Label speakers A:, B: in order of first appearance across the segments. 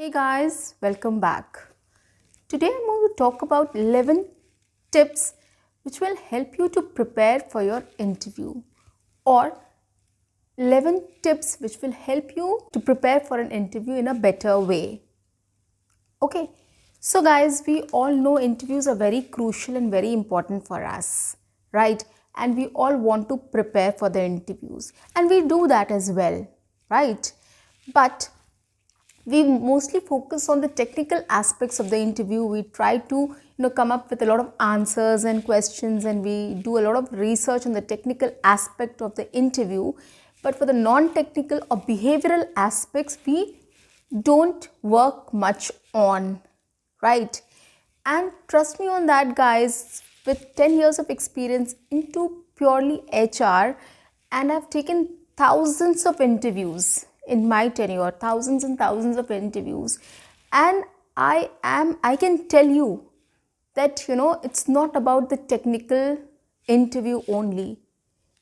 A: Hey guys, welcome back. Today I'm going to talk about 11 tips which will help you to prepare for your interview, or 11 tips which will help you to prepare for an interview in a better way. Okay, so guys, we all know interviews are very crucial and very important for us, right? And we all want to prepare for the interviews, and we do that as well, right? But we mostly focus on the technical aspects of the interview. We try to come up with a lot of answers and questions, and we do a lot of research on the technical aspect of the interview. But for the non-technical or behavioral aspects, we don't work much on, right? And trust me on that, guys, with 10 years of experience into purely HR, and I've taken thousands of interviews in my tenure, thousands and thousands of interviews, and I can tell you that it's not about the technical interview only.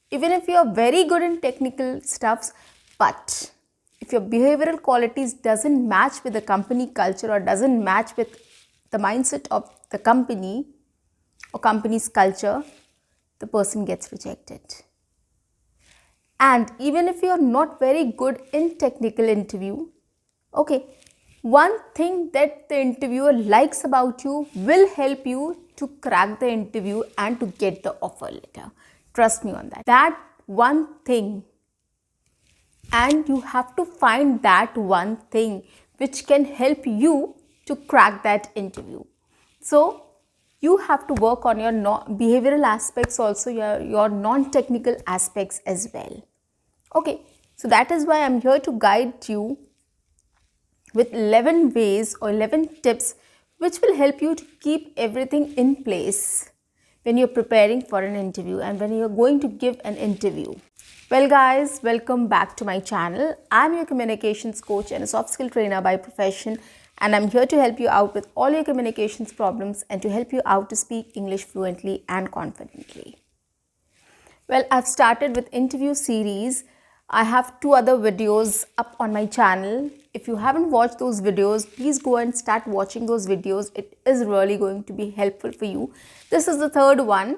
A: Even if you are very good in technical stuffs, but if your behavioral qualities doesn't match with the company culture or doesn't match with the mindset of the company or company's culture, the person gets rejected. And even if you're not very good in technical interview, okay, one thing that the interviewer likes about you will help you to crack the interview and to get the offer letter. Trust me on that. That one thing. And you have to find that one thing which can help you to crack that interview. So you have to work on your behavioral aspects, also your non-technical aspects as well. Okay, so that is why I'm here to guide you with 11 ways or 11 tips which will help you to keep everything in place when you're preparing for an interview and when you're going to give an interview. Well guys, welcome back to my channel. I'm your communications coach and a soft skill trainer by profession, and I'm here to help you out with all your communications problems and to help you out to speak English fluently and confidently. Well, I've started with interview series. I have 2 other videos up on my channel. If you haven't watched those videos, please go and start watching those videos. It is really going to be helpful for you. This is the 3rd one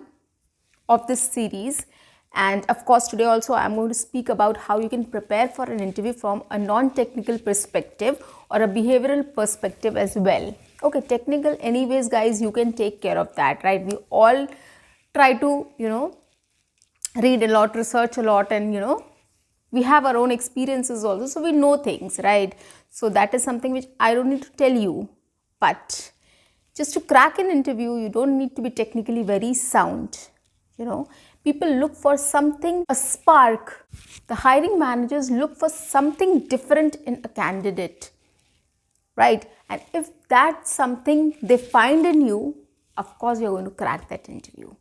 A: of this series. And of course, today also I'm going to speak about how you can prepare for an interview from a non-technical perspective or a behavioral perspective as well. Okay, technical anyways, guys, you can take care of that, right? We all try to, read a lot, research a lot, and we have our own experiences also, so we know things, right? So that is something which I don't need to tell you. But just to crack an interview, you don't need to be technically very sound. People look for something, a spark. The hiring managers look for something different in a candidate, right? And if that's something they find in you, of course you're going to crack that interview.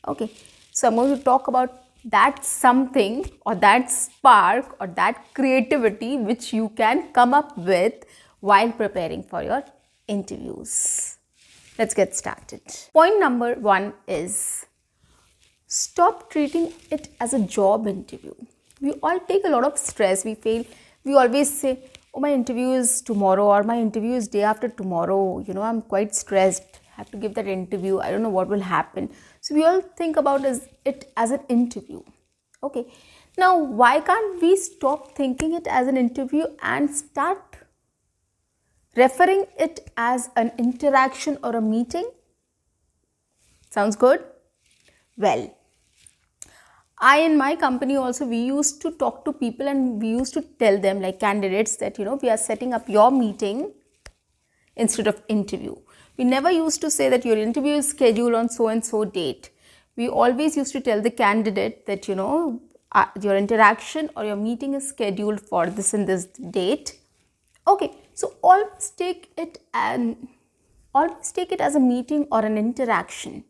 A: Okay, so I'm going to talk about that something or that spark or that creativity which you can come up with while preparing for your interviews. Let's get started. Point number 1 is stop treating it as a job interview. We all take a lot of stress. We always say, oh, my interview is tomorrow, or my interview is day after tomorrow. I'm quite stressed. I have to give that interview. I don't know what will happen. So we all think about it as an interview. Okay. Now, why can't we stop thinking it as an interview and start referring it as an interaction or a meeting? Sounds good? Well, in my company also, we used to talk to people and we used to tell them, like candidates, that we are setting up your meeting instead of interview. We never used to say that your interview is scheduled on so and so date. We always used to tell the candidate that your interaction or your meeting is scheduled for this and this date. Okay, so always take it as a meeting or an interaction.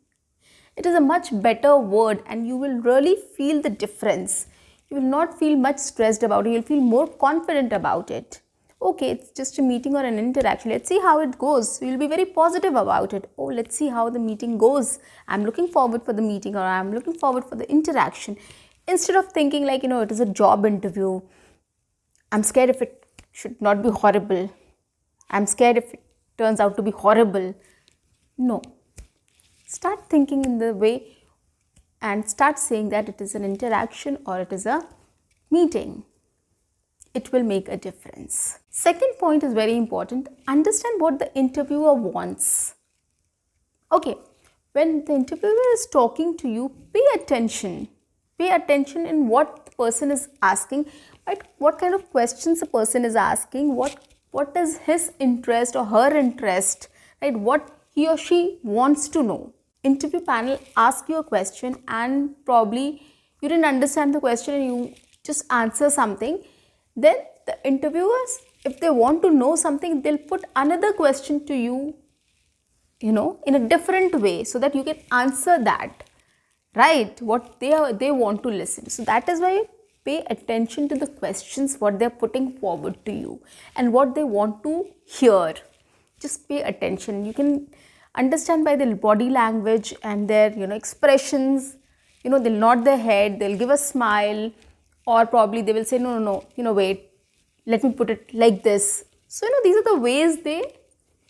A: It is a much better word, and you will really feel the difference. You will not feel much stressed about it. You'll feel more confident about it. Okay, it's just a meeting or an interaction. Let's see how it goes. You'll be very positive about it. Oh, let's see how the meeting goes. I'm looking forward for the meeting, or I'm looking forward for the interaction. Instead of thinking like, it is a job interview. I'm scared if it should not be horrible. I'm scared if it turns out to be horrible. No. Start thinking in the way and start saying that it is an interaction or it is a meeting. It will make a difference. Second point is very important. Understand what the interviewer wants. Okay, when the interviewer is talking to you, pay attention. Pay attention in what the person is asking, right? What kind of questions the person is asking, what is his interest or her interest, right? What he or she wants to know. Interview panel ask you a question and probably you didn't understand the question and you just answer something. Then the interviewers, if they want to know something, they'll put another question to you, in a different way so that you can answer that, right? What they want to listen. So that is why pay attention to the questions, what they're putting forward to you and what they want to hear. Just pay attention. You can understand by the body language and their, expressions. They'll nod their head, they'll give a smile, or probably they will say, no, wait, let me put it like this. So, these are the ways they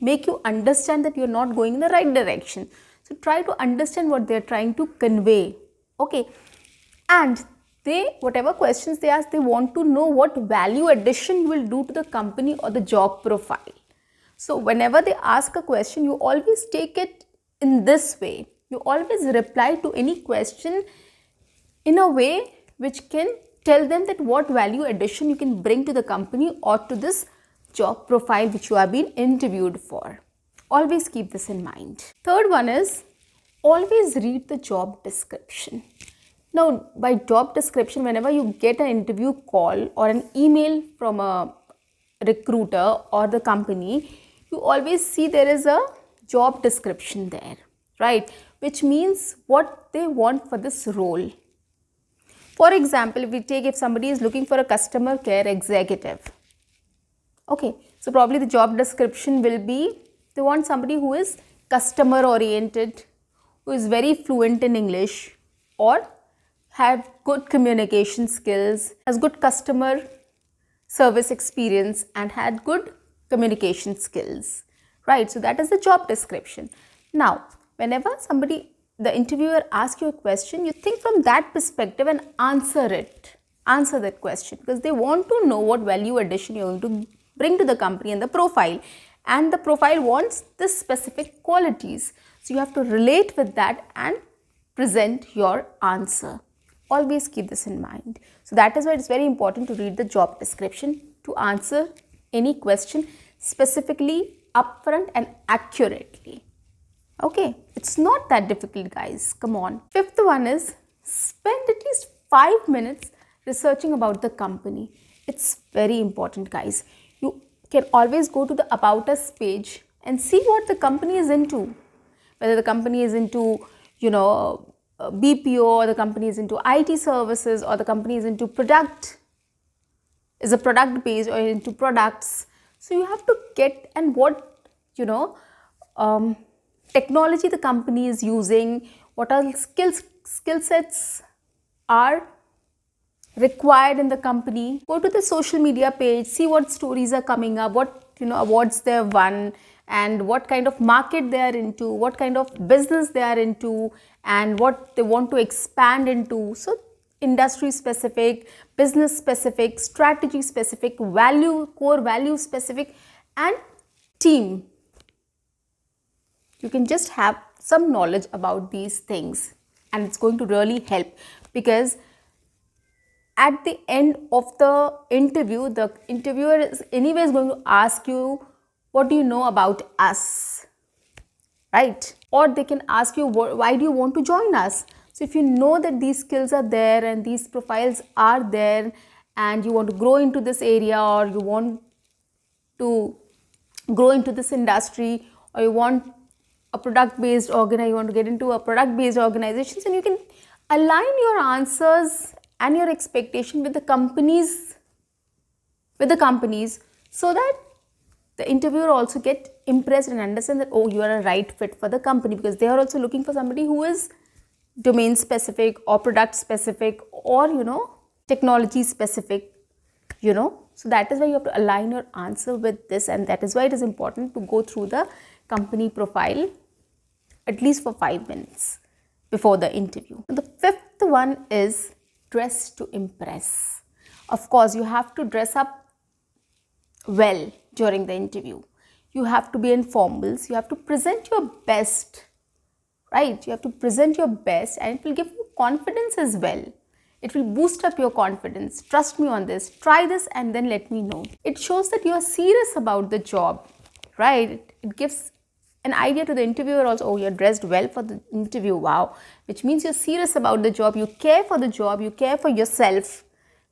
A: make you understand that you're not going in the right direction. So, try to understand what they're trying to convey. Okay. And whatever questions they ask, they want to know what value addition you will do to the company or the job profile. So, whenever they ask a question, you always take it in this way. You always reply to any question in a way which can tell them that what value addition you can bring to the company or to this job profile which you have been interviewed for. Always keep this in mind. Third one is always read the job description. Now, by job description, whenever you get an interview call or an email from a recruiter or the company, you always see there is a job description there, right? Which means what they want for this role. For example, if somebody is looking for a customer care executive, okay, so probably the job description will be, they want somebody who is customer oriented, who is very fluent in English or have good communication skills, has good customer service experience and had good communication skills, right? So that is the job description. Now, whenever the interviewer asks you a question, you think from that perspective and answer that question, because they want to know what value addition you're going to bring to the company and the profile. And the profile wants this specific qualities. So you have to relate with that and present your answer. Always keep this in mind. So that is why it's very important to read the job description to answer any question specifically, upfront and accurately. Okay, it's not that difficult, guys. Come on. Fifth one is spend at least 5 minutes researching about the company. It's very important, guys. You can always go to the About Us page and see what the company is into. Whether the company is into, BPO, or the company is into IT services, or the company is into product based or into products. So you have to get and what, technology the company is using, what are skill sets are required in the company. Go to the social media page, see what stories are coming up, what awards they have won, and what kind of market they are into, what kind of business they are into, and what they want to expand into. So industry specific, business specific, strategy specific, core value specific, and team. You can just have some knowledge about these things and it's going to really help, because at the end of the interview, the interviewer is anyways going to ask you, what do you know about us, right? Or they can ask you, why do you want to join us? So if you know that these skills are there and these profiles are there and you want to grow into this area, or you want to grow into this industry, or you want a product-based organization, you want to get into a product-based organization, and you can align your answers and your expectation with the companies, so that the interviewer also get impressed and understand that, oh, you are a right fit for the company, because they are also looking for somebody who is domain specific or product specific or technology specific. So that is why you have to align your answer with this, and that is why it is important to go through the company profile at least for 5 minutes before the interview. The fifth one is dress to impress. Of course, you have to dress up well during the interview. You have to be in formals, you have to present your best, right? You have to present your best, and it will give you confidence as well. It will boost up your confidence. Trust me on this. Try this and then let me know. It shows that you are serious about the job, right? It gives an idea to the interviewer also. Oh, you're dressed well for the interview. Wow. Which means you're serious about the job. You care for the job. You care for yourself,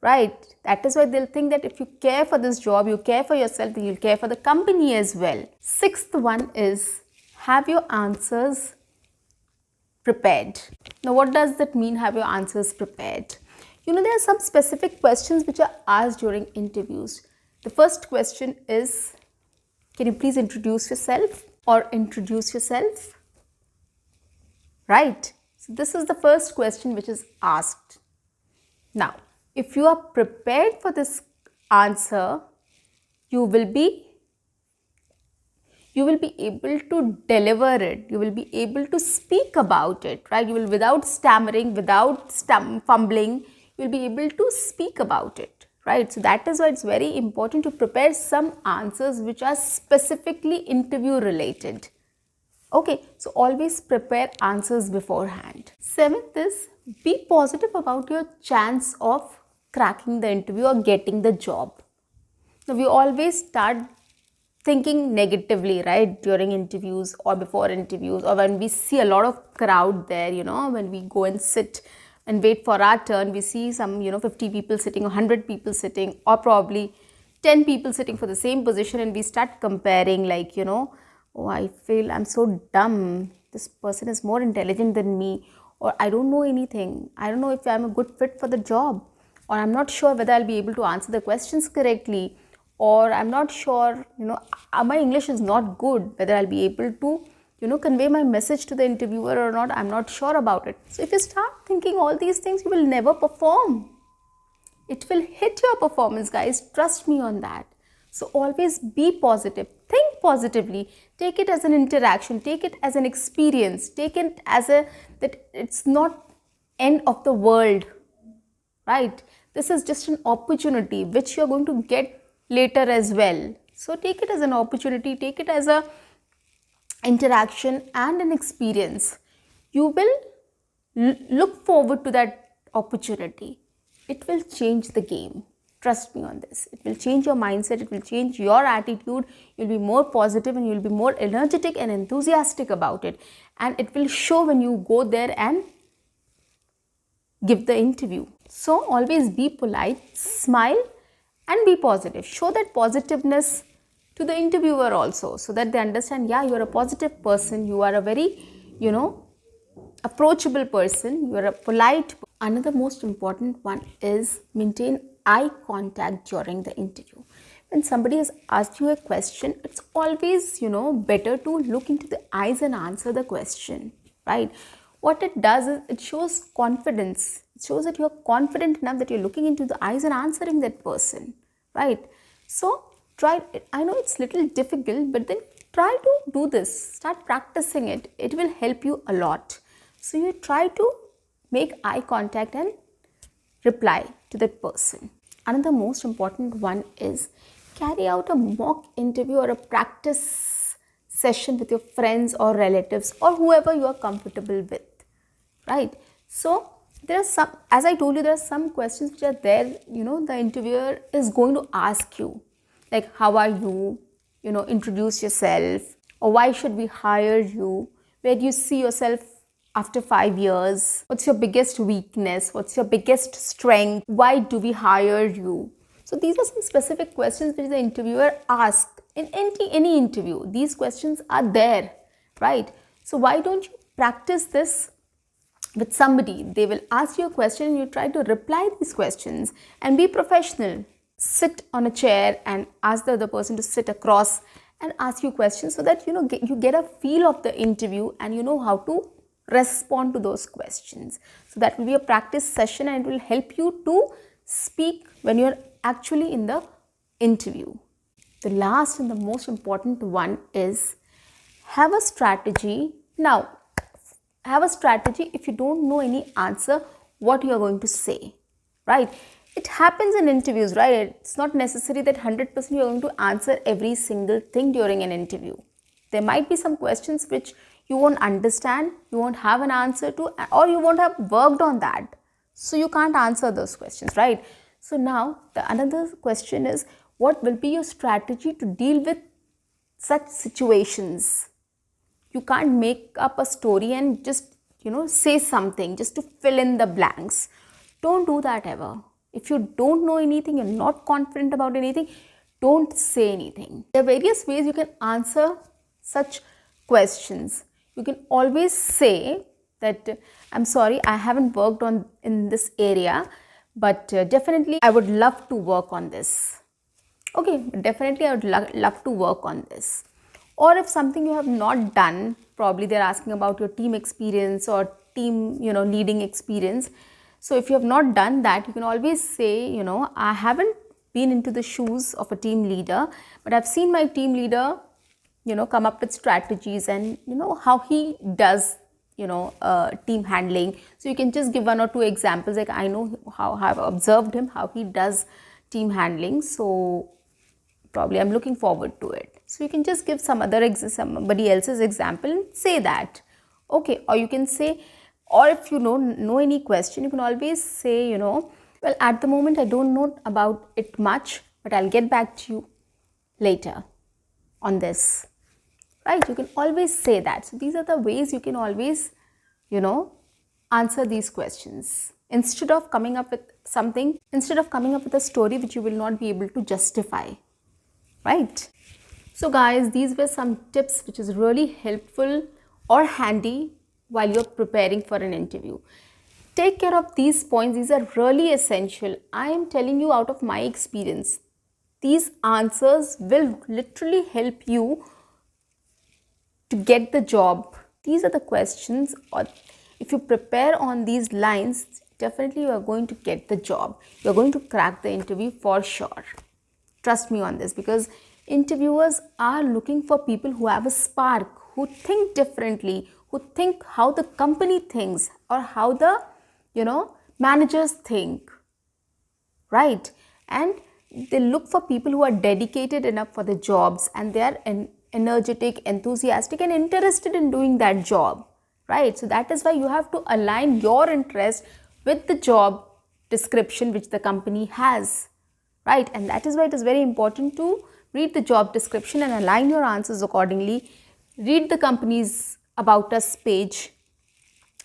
A: right? That is why they'll think that if you care for this job, you care for yourself, then you'll care for the company as well. Sixth one is have your answers prepared. Now, what does that mean, have your answers prepared? There are some specific questions which are asked during interviews. The first question is, can you please introduce yourself or introduce yourself? Right? So, this is the first question which is asked. Now, if you are prepared for this answer, you will be able to deliver it. You will be able to speak about it, right? You will, without stammering, without fumbling, you will be able to speak about it, right? So that is why it's very important to prepare some answers which are specifically interview related. Okay, so always prepare answers beforehand. Seventh is be positive about your chance of cracking the interview or getting the job. Now, we always start thinking negatively, right, during interviews or before interviews, or when we see a lot of crowd there, when we go and sit and wait for our turn, we see some, 50 people sitting, 100 people sitting, or probably 10 people sitting for the same position, and we start comparing like, oh, I feel I'm so dumb. This person is more intelligent than me, or I don't know anything. I don't know if I'm a good fit for the job, or I'm not sure whether I'll be able to answer the questions correctly, or I'm not sure, my English is not good, whether I'll be able to, convey my message to the interviewer or not. I'm not sure about it. So if you start thinking all these things, you will never perform. It will hit your performance, guys. Trust me on that. So always be positive. Think positively. Take it as an interaction. Take it as an experience. Take it as that it's not end of the world, right? This is just an opportunity which you're going to get later as well. So take it as an opportunity. Take it as a interaction and an experience. You will look forward to that opportunity. It will change the game. Trust me on this. It will change your mindset. It will change your attitude. You'll be more positive and you'll be more energetic and enthusiastic about it. And it will show when you go there and give the interview. So always be polite, smile and be positive. Show that positiveness to the interviewer also, so that they understand, yeah, you are a positive person. You are a very, approachable person. You are a polite. Another most important one is maintain eye contact during the interview. When somebody has asked you a question, it's always, better to look into the eyes and answer the question, right? What it does is it shows confidence. It shows that you're confident enough that you're looking into the eyes and answering that person, right? So try it. I know it's little difficult, but then try to do this. Start practicing it. It will help you a lot. So you try to make eye contact and reply to that person. Another most important one is carry out a mock interview or a practice session with your friends or relatives or whoever you are comfortable with, right? So there are some, as I told you, there are some questions which are there, the interviewer is going to ask you, like, how are you, introduce yourself, or why should we hire you, where do you see yourself after 5 years, what's your biggest weakness, what's your biggest strength, why do we hire you. So these are some specific questions which the interviewer asks in any interview. These questions are there, right? So why don't you practice this with somebody? They will ask you a question and you try to reply these questions and be professional. Sit on a chair and ask the other person to sit across and ask you questions, so that you get a feel of the interview and you know how to respond to those questions. So that will be a practice session and it will help you to speak when you're actually in the interview. The last and the most important one is have a strategy. Now, have a strategy if you don't know any answer, what you are going to say, right? It happens in interviews, right? It's not necessary that 100% you are going to answer every single thing during an interview. There might be some questions which you won't understand, you won't have an answer to, or you won't have worked on that. So you can't answer those questions, right? So now the another question is, what will be your strategy to deal with such situations? You can't make up a story and just, say something just to fill in the blanks. Don't do that ever. If you don't know anything, you're not confident about anything, don't say anything. There are various ways you can answer such questions. You can always say that, I'm sorry, I haven't worked on in this area, but definitely I would love to work on this. Okay, definitely I would love to work on this. Or if something you have not done, probably they're asking about your team experience or team, leading experience. So if you have not done that, you can always say, I haven't been into the shoes of a team leader, but I've seen my team leader, come up with strategies and, how he does, team handling. So you can just give one or two examples, like I know how I've observed him, how he does team handling. So probably I'm looking forward to it. So you can just give somebody else's example and say that. Okay, or you can say, or if you know any question, you can always say, well, at the moment I don't know about it much, but I'll get back to you later on this. Right? You can always say that. So these are the ways you can always, answer these questions. Instead of coming up with a story which you will not be able to justify. Right? So guys, these were some tips which is really helpful or handy while you're preparing for an interview. Take care of these points. These are really essential. I am telling you out of my experience. These answers will literally help you to get the job. These are the questions, or if you prepare on these lines, definitely you are going to get the job. You are going to crack the interview for sure. Trust me on this, because interviewers are looking for people who have a spark, who think differently, who think how the company thinks or how the, managers think, right? And they look for people who are dedicated enough for the jobs and they are energetic, enthusiastic and interested in doing that job, right? So that is why you have to align your interest with the job description which the company has, right? And that is why it is very important to read the job description and align your answers accordingly. Read the company's About Us page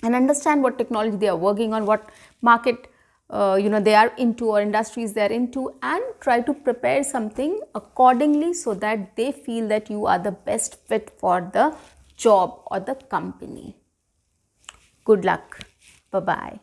A: and understand what technology they are working on, what market they are into or industries they are into, and try to prepare something accordingly so that they feel that you are the best fit for the job or the company. Good luck. Bye-bye.